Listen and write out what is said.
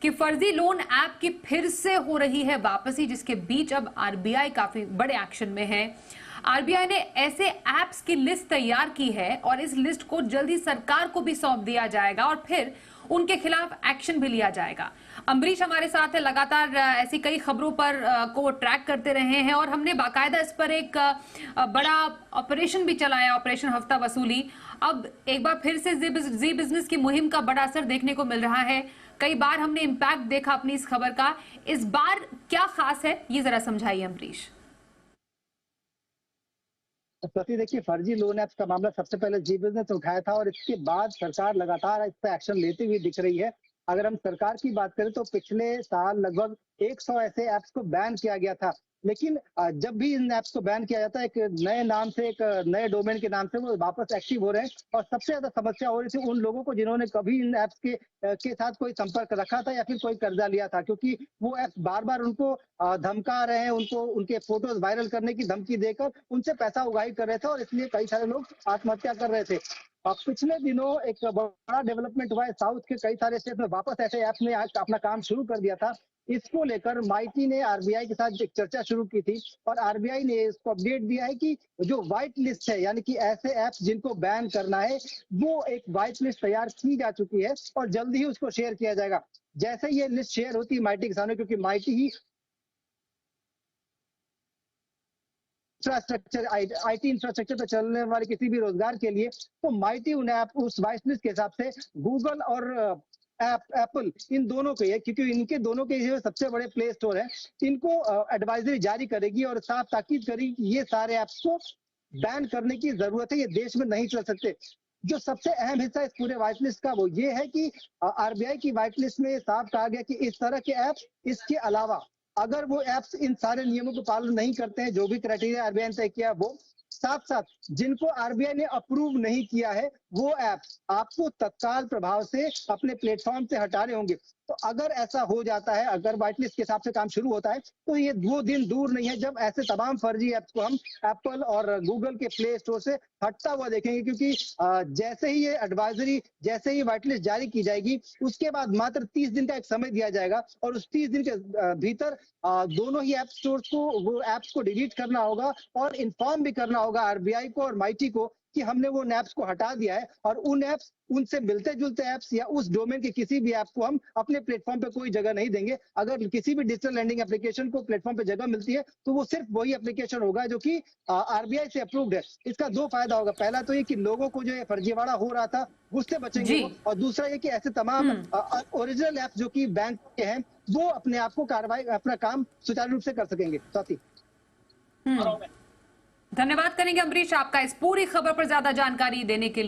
कि फर्जी loan app की फिर से हो रही है वापसी, जिसके बीच अब आरबीआई काफी बड़े एक्शन में है। आरबीआई ने ऐसे ऐप्स की लिस्ट तैयार की है और इस लिस्ट को जल्दी सरकार को भी सौंप दिया जाएगा और फिर उनके खिलाफ एक्शन भी लिया जाएगा। अम्बरीश हमारे साथ है, लगातार ऐसी कई खबरों पर को ट्रैक करते रहे हैं और हमने बाकायदा इस पर एक बड़ा ऑपरेशन भी चलाया, ऑपरेशन हफ्ता वसूली। अब एक बार फिर से जी बिजनेस की मुहिम का बड़ा असर देखने को मिल रहा है। कई बार हमने इम्पैक्ट देखा अपनी इस खबर का, इस बार क्या खास है ये जरा समझाइए अम्बरीश। प्रति देखिए, फर्जी लोन ऐप्स का मामला सबसे पहले जी बिजनेस उठाया था और इसके बाद सरकार लगातार इस पर एक्शन लेती हुई दिख रही है। अगर हम सरकार की बात करें तो पिछले साल लगभग 100 ऐसे ऐप्स को बैन किया गया था। लेकिन जब भी इन ऐप्स को बैन किया जाता है, एक नए नाम से, एक नए डोमेन के नाम से वो वापस एक्टिव हो रहे हैं। और सबसे ज्यादा समस्या हो रही थी उन लोगों को जिन्होंने कभी इन ऐप्स के साथ कोई संपर्क रखा था या फिर कोई कर्जा लिया था, क्योंकि वो ऐप्स बार बार उनको धमका रहे हैं, उनको उनके फोटोज वायरल करने की धमकी देकर उनसे पैसा उगाही कर रहे थे और इसलिए कई सारे लोग आत्महत्या कर रहे थे। पिछले दिनों एक बड़ा डेवलपमेंट हुआ है, साउथ के कई सारे स्टेट में वापस ऐसे ऐप ने आज अपना काम शुरू कर दिया था। इसको लेकर माइटी ने आरबीआई के साथ एक चर्चा शुरू की थी और आरबीआई ने इसको अपडेट दिया है कि जो व्हाइट लिस्ट है, यानी कि ऐसे ऐप्स जिनको बैन करना है, वो एक व्हाइट लिस्ट तैयार की जा चुकी है और जल्द ही उसको शेयर किया जाएगा। जैसे ये लिस्ट शेयर होती है माइटी के सामने, क्योंकि mighty he infrastructure, IT infrastructure पर चलने वाले किसी भी रोजगार के लिए, तो माइटी उन ऐप उस वाइट लिस्ट के हिसाब से गूगल और एप्पल इन दोनों के है, क्योंकि इनके दोनों के सबसे बड़े प्ले स्टोर है, इनको एडवाइजरी जारी करेगी और साफ ताकीद करेगी कि ये सारे ऐप्स को बैन करने की जरूरत है, ये देश में नहीं चल सकते। जो सबसे अहम हिस्सा इस पूरे व्हाइट लिस्ट का वो ये है कि आरबीआई की व्हाइट लिस्ट में साफ कहा गया कि इस तरह के ऐप्स, इसके अलावा अगर वो ऐप्स इन सारे नियमों को पालन नहीं करते हैं, जो भी क्राइटेरिया आरबीआई ने तय किया, वो साथ साथ जिनको आरबीआई ने अप्रूव नहीं किया है, वो ऐप्स आपको तत्काल प्रभाव से अपने प्लेटफॉर्म से हटाने होंगे। तो अगर ऐसा हो जाता है, अगर व्हाइट लिस्ट के हिसाब से काम शुरू होता है, तो ये वो दिन दूर नहीं है जब ऐसे तमाम फर्जी ऐप्स को हम एप्पल और गूगल के प्ले स्टोर से हटता हुआ देखेंगे। क्योंकि जैसे ही ये एडवाइजरी, जैसे ही व्हाइट लिस्ट जारी की जाएगी, उसके बाद मात्र 30 दिन का एक समय दिया जाएगा और उस 30 दिन के भीतर दोनों ही ऐप स्टोर को, वो ऐप्स को डिलीट करना होगा और इन्फॉर्म भी करना होगा आरबीआई को और माइटी को कि हमने वो ऐप्स को हटा दिया है और उन ऐप्स, उनसे मिलते जुलते ऐप्स या उस डोमेन के किसी भी ऐप को हम अपने प्लेटफॉर्म पे कोई जगह नहीं देंगे। अगर किसी भी डिजिटल लैंडिंग एप्लीकेशन को प्लेटफॉर्म पे जगह मिलती है तो वो सिर्फ वही एप्लीकेशन होगा जो कि आरबीआई से अप्रूव्ड है। इसका दो फायदा होगा, पहला तो ये कि लोगों को जो ये फर्जीवाड़ा हो रहा था उससे बचेंगे वो, और दूसरा ये कि ऐसे तमाम ओरिजिनल ऐप जो कि बैंक के हैं, वो अपने आप को कार्रवाई, अपना काम सुचारू रूप से कर सकेंगे। साथी धन्यवाद करेंगे अम्बरीश आपका इस पूरी खबर पर ज्यादा जानकारी देने के लिए।